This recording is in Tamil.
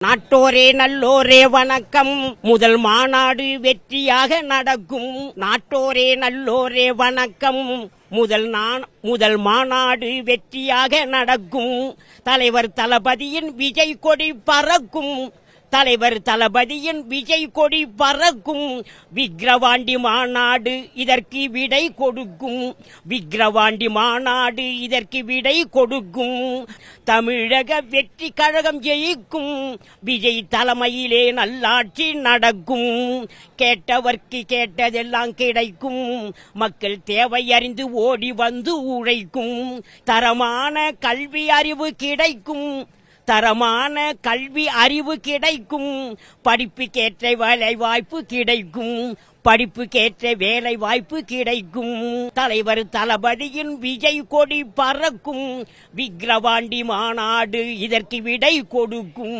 நாட்டோரே நல்லோரே வணக்கம். முதல் மாநாடு வெற்றியாக நடக்கும். நாட்டோரே நல்லோரே வணக்கம். முதல் மாநாடு வெற்றியாக நடக்கும். தலைவர் தளபதியின் விஜய் கொடி பறக்கும். தலைவர் தளபதியின் விஜய் கொடி பறக்கும். விக்கிரவாண்டி மாநாடு இதற்கு விடை கொடுக்கும். விக்கிரவாண்டி மாநாடு இதற்கு விடை கொடுக்கும். தமிழக வெற்றி கழகம் ஜெயிக்கும். விஜய் தலைமையிலே நல்லாட்சி நடக்கும். கேட்டவர்க்கு கேட்டதெல்லாம் கிடைக்கும். மக்கள் தேவை அறிந்து ஓடி வந்து உழைக்கும். தரமான கல்வி அறிவு கிடைக்கும். தரமான கல்வி அறிவு கிடைக்கும். படிப்புக்கேற்ற வேலை வாய்ப்பு கிடைக்கும். படிப்புக்கேற்ற வேலை வாய்ப்பு கிடைக்கும். தலைவர் தளபதியின் விஜய் கொடி பறக்கும். விக்கிரவாண்டி மாநாடு இதற்கு விடை கொடுக்கும்.